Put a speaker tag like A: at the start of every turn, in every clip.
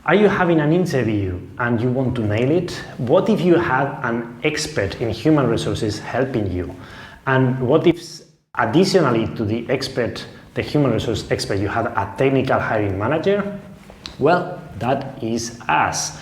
A: Are you having an interview and you want to nail it? What if you had an expert in human resources helping you? And what if additionally to the expert, the human resource expert, you had a technical hiring manager? Well, that is us.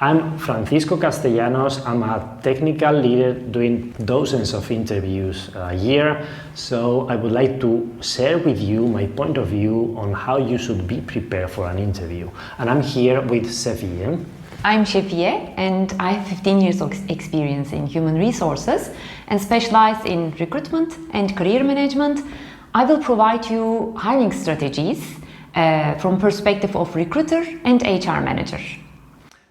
A: I'm Francisco Castellanos. I'm a technical leader doing dozens of interviews a year. So I would like to share with you my point of view on how you should be prepared for an interview. And I'm here with Shefie.
B: I'm Shefie and I have 15 years of experience in human resources and specialize in recruitment and career management. I will provide you hiring strategies from perspective of recruiter and HR manager.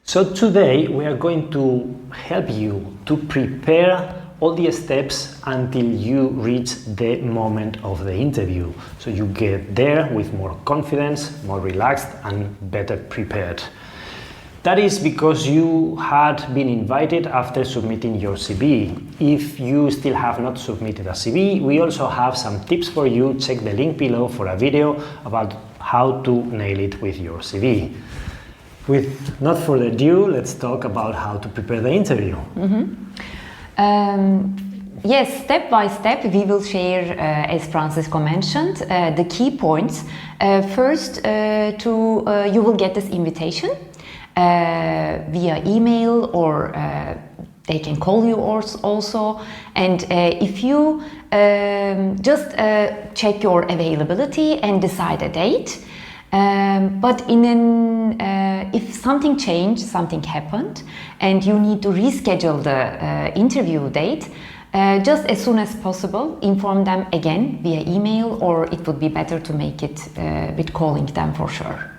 A: So today we are going to help you to prepare all the steps until you reach the moment of the interview. So you get there with more confidence, more relaxed and better prepared. That is because you had been invited after submitting your CV. If you still have not submitted a CV, we also have some tips for you. Check the link below for a video about how to nail it with your CV. With not further ado, let's talk about how to prepare the interview.
B: Yes, step by step we will share, as Francisco mentioned, the key points. First, you will get this invitation via email or they can call you also. And if you just check your availability and decide a date. But if something changed, something happened, and you need to reschedule the interview date, just as soon as possible, inform them again via email, or it would be better to make it with calling them for sure.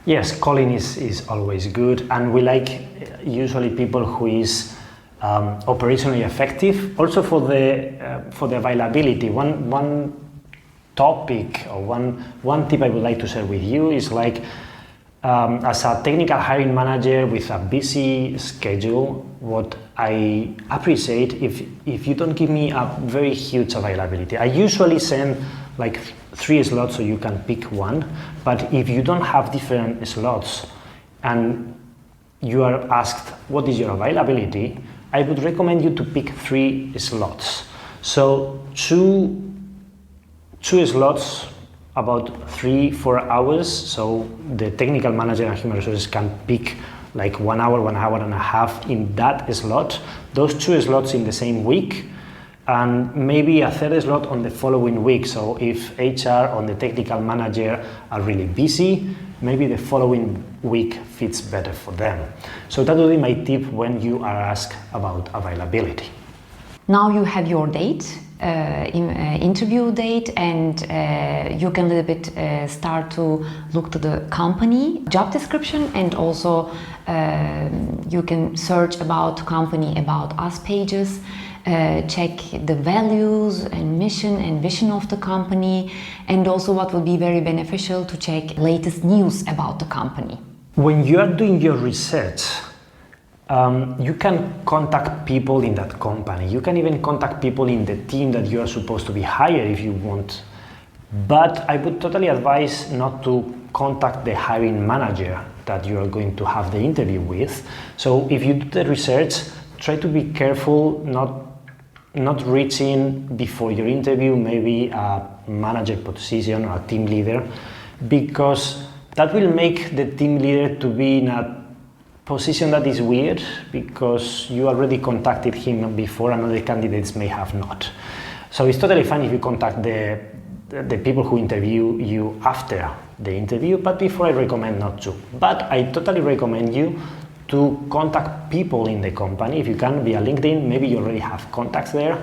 A: Yes, calling is always good, and we like usually people who is operationally effective. Also for the availability, one topic or one tip I would like to share with you is like as a technical hiring manager with a busy schedule, what I appreciate if you don't give me a very huge availability. I usually send like 3 slots so you can pick one, but if you don't have different slots and you are asked what is your availability, I would recommend you to pick 3 slots. So two slots about 3-4 hours, so the technical manager and human resources can pick like 1 hour, 1 hour and a half in that slot, those 2 slots in the same week, and maybe a 3rd slot on the following week. So if HR or the technical manager are really busy, maybe the following week fits better for them. So that would be my tip when you are asked about availability.
B: Now you have your date, interview date, and you can a little bit start to look to the company job description, and also you can search about company About Us pages, check the values and mission and vision of the company, and also what will be very beneficial to check latest news about the company.
A: When you are doing your research, you can contact people in that company. You can even contact people in the team that you are supposed to be hired if you want. But I would totally advise not to contact the hiring manager that you are going to have the interview with. So if you do the research, try to be careful not reaching before your interview maybe a manager position or a team leader, because that will make the team leader to be in a position that is weird, because you already contacted him before and other candidates may have not. So it's totally fine if you contact the people who interview you after the interview, but before I recommend not to. But I totally recommend you to contact people in the company if you can via LinkedIn. Maybe you already have contacts there,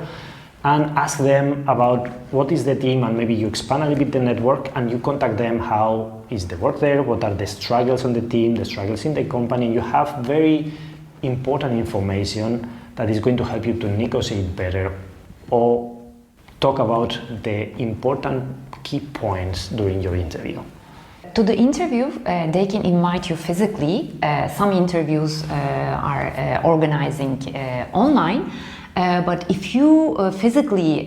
A: and ask them about what is the team, and maybe you expand a little bit the network and you contact them how is the work there, what are the struggles on the team, the struggles in the company. You have very important information that is going to help you to negotiate better or talk about the important key points during your interview.
B: To the interview, they can invite you physically. Some interviews are organizing online. But if you physically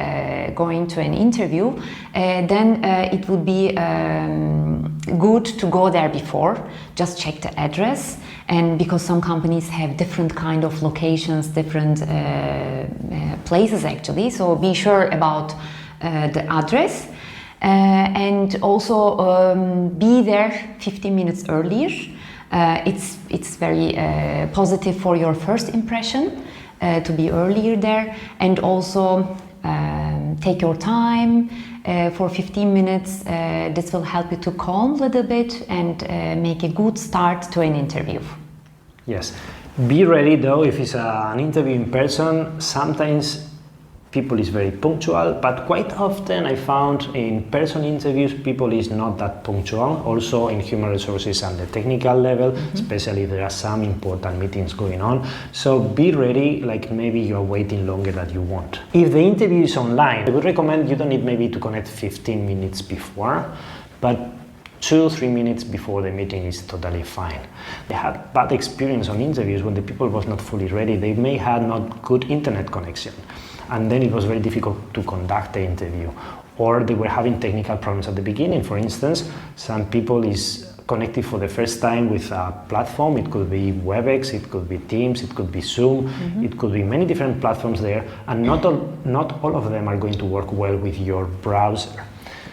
B: going to an interview, then it would be good to go there before. Just check the address, and because some companies have different kind of locations, different places actually, so be sure about the address. And also be there 15 minutes earlier. It's very positive for your first impression to be earlier there, and also take your time for 15 minutes. This will help you to calm a little bit and make a good start to an interview.
A: Yes. Be ready though, if it's an interview in person, sometimes people is very punctual, but quite often I found in person interviews people is not that punctual. Also in human resources and the technical level, especially there are some important meetings going on. So be ready, like maybe you're waiting longer than you want. If the interview is online, I would recommend you don't need maybe to connect 15 minutes before, but 2-3 minutes before the meeting is totally fine. They had bad experience on interviews when the people was not fully ready. They may have not good internet connection, and then it was very difficult to conduct the interview. Or they were having technical problems at the beginning. For instance, some people is connected for the first time with a platform. It could be WebEx, it could be Teams, it could be Zoom, it could be many different platforms there, and not all of them are going to work well with your browser.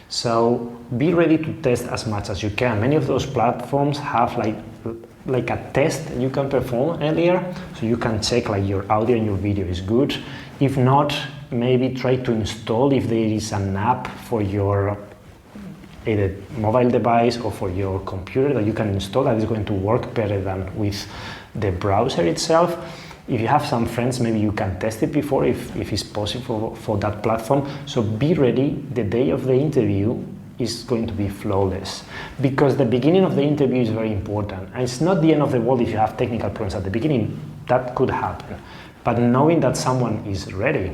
A: So be ready to test as much as you can. Many of those platforms have like a test you can perform earlier, so you can check like your audio and your video is good. If not, maybe try to install if there is an app for your either mobile device or for your computer that you can install that is going to work better than with the browser itself. If you have some friends, maybe you can test it before if it's possible for that platform. So be ready. The day of the interview is going to be flawless, because the beginning of the interview is very important. And it's not the end of the world if you have technical problems at the beginning. That could happen. But knowing that someone is ready,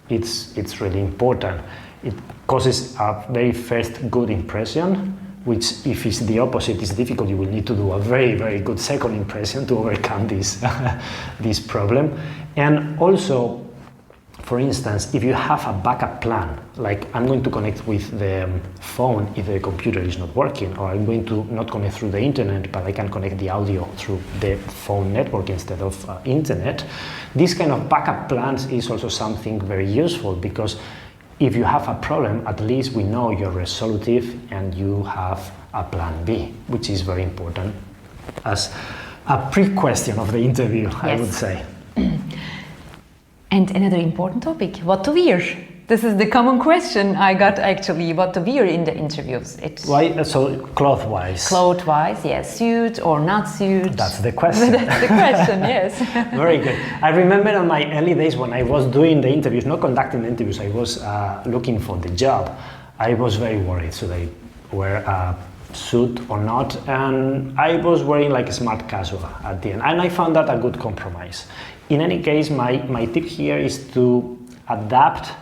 A: it's really important. It causes a very first good impression, which if it's the opposite is difficult, you will need to do a very, very good second impression to overcome this, this problem. And also, for instance, if you have a backup plan, like I'm going to connect with the phone if the computer is not working, or I'm going to not connect through the internet, but I can connect the audio through the phone network instead of internet. This kind of backup plans is also something very useful, because if you have a problem, at least we know you're resolutive and you have a plan B, which is very important as a pre-question of the interview, yes. I would say.
B: And another important topic, what to wear. This is the common question I got actually, what to wear in the interviews.
A: Why? So cloth-wise?
B: Cloth-wise, yes. Suit or not suit?
A: That's the question.
B: That's the question, yes.
A: Very good. I remember in my early days when I was doing the interviews, not conducting the interviews, I was looking for the job. I was very worried, so they wear a suit or not, and I was wearing like a smart casual at the end, and I found that a good compromise. In any case, my tip here is to adapt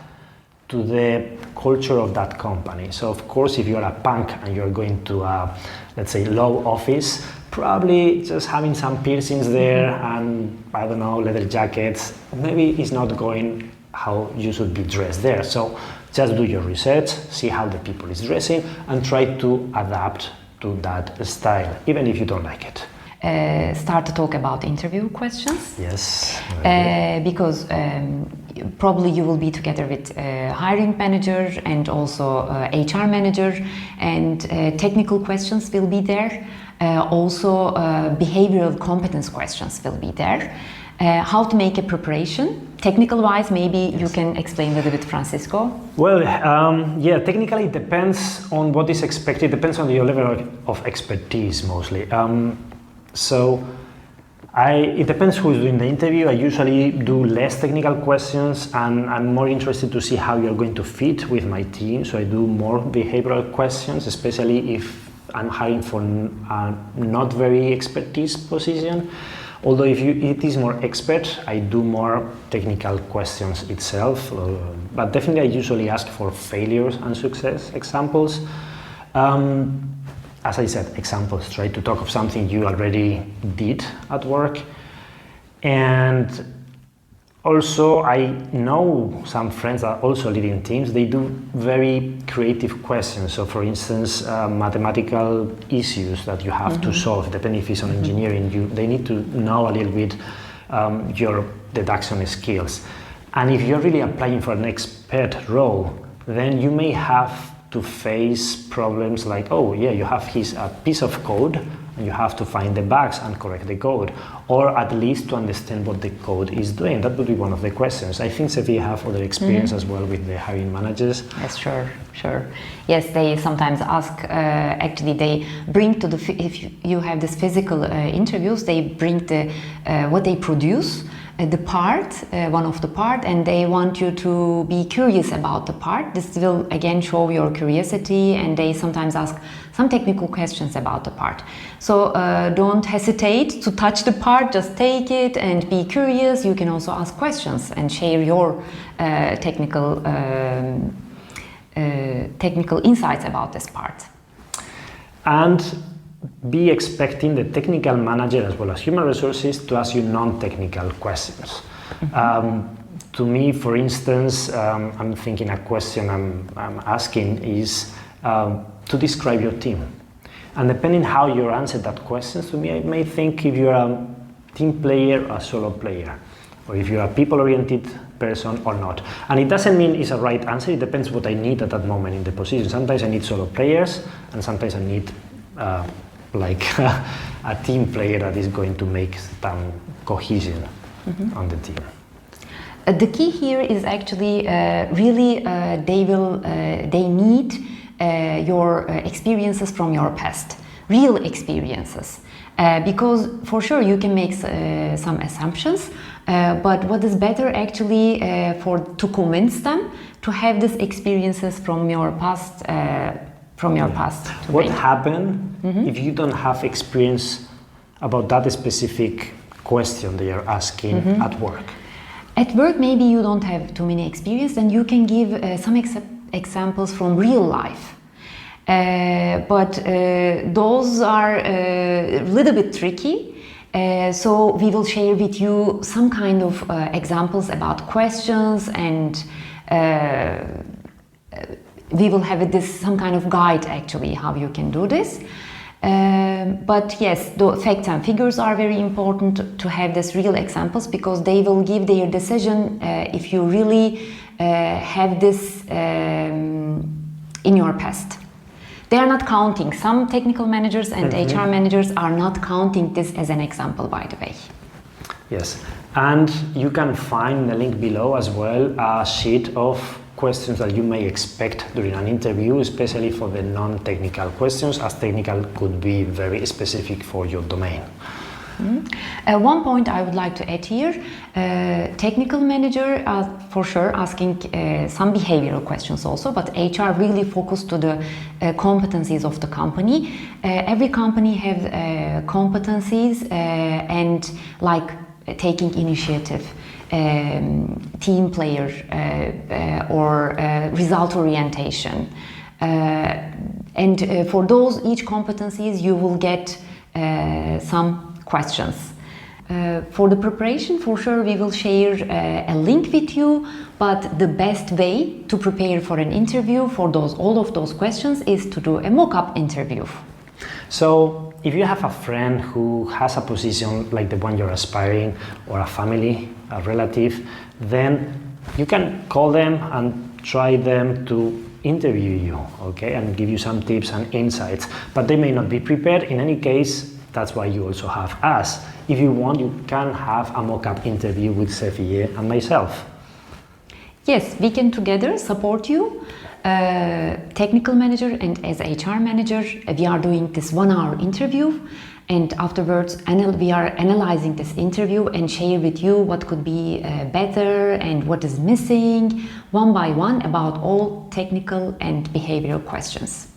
A: to the culture of that company. So of course, if you're a punk and you're going to a, let's say, low office, probably just having some piercings there and, I don't know, leather jackets, maybe it's not going how you should be dressed there. So just do your research, see how the people is dressing, and try to adapt to that style, even if you don't like it.
B: Start to talk about interview questions.
A: Yes.
B: Because probably you will be together with hiring manager and also HR manager, and technical questions will be there. Also behavioral competence questions will be there. How to make a preparation. Technical wise, maybe you can explain a little bit, Francisco.
A: Well, yeah, technically it depends on what is expected, depends on your level of expertise mostly. So it depends who is doing the interview. I usually do less technical questions, and I'm more interested to see how you're going to fit with my team. So I do more behavioral questions, especially if I'm hiring for a not very expertise position. Although if it is more expert, I do more technical questions itself. But definitely I usually ask for failures and success examples. As I said, examples, try to talk of something you already did at work. And Also, I know some friends that are also leading teams. They do very creative questions. So, for instance, mathematical issues that you have to solve, depending if it's on engineering, they need to know a little bit your deduction skills. And if you're really applying for an expert role, then you may have to face problems like, oh yeah, you have a piece of code and you have to find the bugs and correct the code, or at least to understand what the code is doing. That would be one of the questions. I think Shefie have other experience as well with the hiring managers.
B: Yes, sure. Yes, they sometimes ask, actually they bring to if you have this physical interviews, they bring what they produce, the part, one of the part, and they want you to be curious about the part. This will again show your curiosity, and they sometimes ask some technical questions about the part. So don't hesitate to touch the part, just take it and be curious. You can also ask questions and share your technical insights about this part.
A: And be expecting the technical manager as well as human resources to ask you non-technical questions. To me, for instance, I'm thinking a question I'm asking is to describe your team. And depending how you answer that question, to me, I may think if you're a team player or a solo player, or if you're a people-oriented person or not. And it doesn't mean it's a right answer, it depends what I need at that moment in the position. Sometimes I need solo players, and sometimes I need like a team player that is going to make some cohesion on the team.
B: The key here is actually really they need your experiences from your past, real experiences, because for sure you can make some assumptions, but what is better actually to convince them to have these experiences from your past. What
A: happens if you don't have experience about that specific question they are asking at work?
B: At work, maybe you don't have too many experience, and you can give some examples from real life. But those are a little bit tricky. So we will share with you some kind of examples about questions, and we will have some kind of guide actually how you can do this. But yes, the facts and figures are very important to have these real examples, because they will give their decision if you really have this in your past. They are not counting. Some technical managers and HR managers are not counting this as an example, by the way.
A: Yes, and you can find the link below as well a sheet of questions that you may expect during an interview, especially for the non-technical questions, as technical could be very specific for your domain.
B: One point I would like to add here, technical manager are for sure asking some behavioral questions also, but HR really focus to the competencies of the company. Every company have competencies and like taking initiative, team player, or result orientation. And for those each competencies you will get some questions. For the preparation, for sure we will share a link with you, but the best way to prepare for an interview for all of those questions is to do a mock-up interview.
A: So if you have a friend who has a position like the one you're aspiring, or a family, a relative, then you can call them and try them to interview you, okay, and give you some tips and insights, but they may not be prepared. In any case, that's why you also have us. If you want, you can have a mock-up interview with Shefie and myself.
B: Yes, we can together support you, technical manager and as HR manager. We are doing this 1-hour interview, and afterwards we are analyzing this interview and share with you what could be better and what is missing, one by one, about all technical and behavioral questions.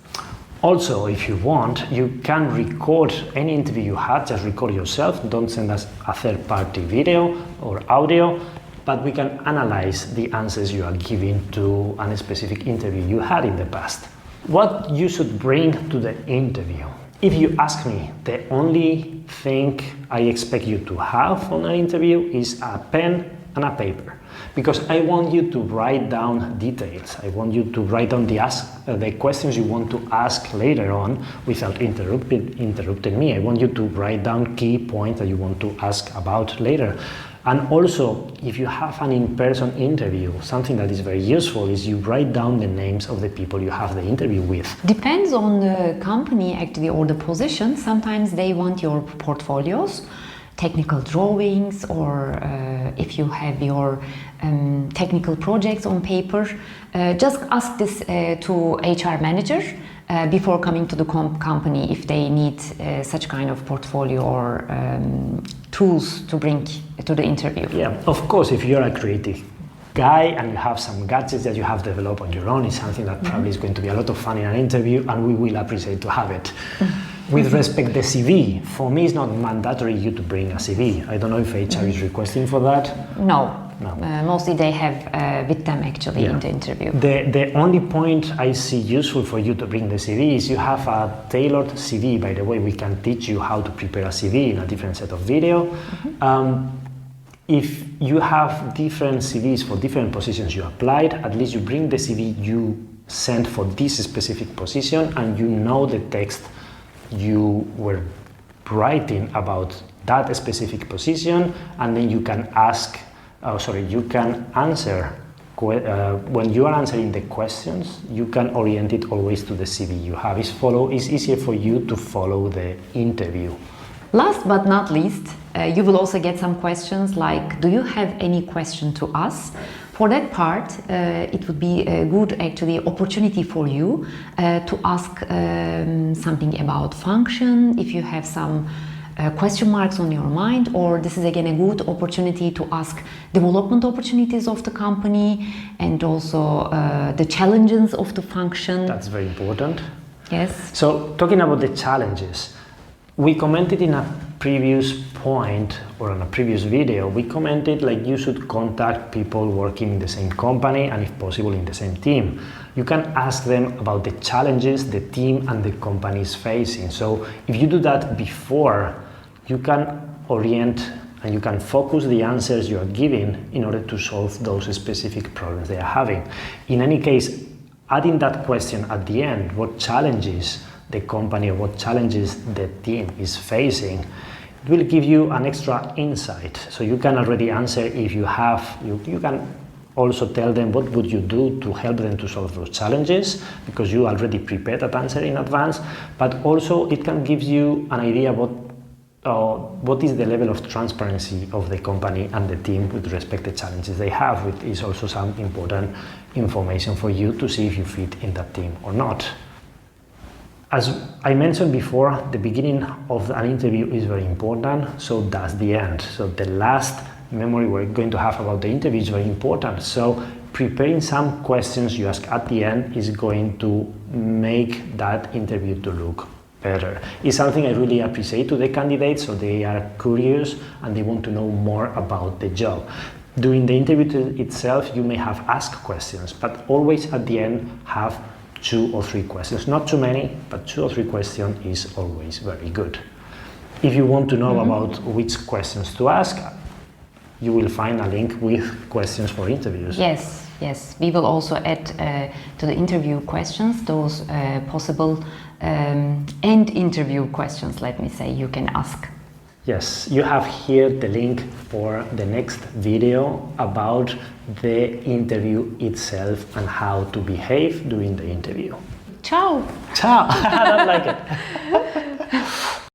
A: Also, if you want, you can record any interview you had, just record yourself, don't send us a third-party video or audio, but we can analyze the answers you are giving to a specific interview you had in the past. What you should bring to the interview? If you ask me, the only thing I expect you to have on an interview is a pen and a paper, because I want you to write down details. I want you to write down the questions you want to ask later on without interrupting me. I want you to write down key points that you want to ask about later. And also, if you have an in-person interview, something that is very useful is you write down the names of the people you have the interview with.
B: Depends on the company actually or the position. Sometimes they want your portfolios, technical drawings, or if you have your technical projects on paper, just ask this to HR manager before coming to the company if they need such kind of portfolio or tools to bring to the interview.
A: Yeah, of course, if you're a creative guy and you have some gadgets that you have developed on your own, it's something that probably is going to be a lot of fun in an interview, and we will appreciate to have it. With respect to the CV, for me it's not mandatory you to bring a CV. I don't know if HR is requesting for that.
B: No. Mostly they have with them actually in the interview.
A: The only point I see useful for you to bring the CV is you have a tailored CV. By the way, we can teach you how to prepare a CV in a different set of video. If you have different CVs for different positions you applied, at least you bring the CV you sent for this specific position, and you know the text you were writing about that specific position, and then you can you can answer when you are answering the questions, you can orient it always to the CV you have. It's easier for you to follow the interview.
B: Last but not least, you will also get some questions like, do you have any question to us? For that part, it would be a good actually opportunity for you to ask something about function, if you have some question marks on your mind, or this is again a good opportunity to ask development opportunities of the company and also the challenges of the function.
A: That's very important.
B: Yes.
A: So talking about the challenges, we commented in a previous point or on a previous video, we commented like you should contact people working in the same company and if possible in the same team. You can ask them about the challenges the team and the company is facing. So if you do that before, you can orient and you can focus the answers you are giving in order to solve those specific problems they are having. In any case, adding that question at the end, what challenges the company or what challenges the team is facing, it will give you an extra insight. So you can already answer if you have, you can also tell them what would you do to help them to solve those challenges, because you already prepared that answer in advance, but also it can give you an idea about what is the level of transparency of the company and the team with respect to the challenges they have, which is also some important information for you to see if you fit in that team or not. As I mentioned before, the beginning of an interview is very important, so that's the end. So the last memory we're going to have about the interview is very important. So preparing some questions you ask at the end is going to make that interview to look better. It's something I really appreciate to the candidates, so they are curious and they want to know more about the job. During the interview itself, you may have asked questions, but always at the end have 2 or 3 questions. Not too many, but 2 or 3 questions is always very good. If you want to know about which questions to ask, you will find a link with questions for interviews.
B: Yes, we will also add to the interview questions those possible end interview questions, let me say, you can ask.
A: Yes, you have here the link for the next video about the interview itself and how to behave during the interview.
B: Ciao!
A: Ciao! I don't like it.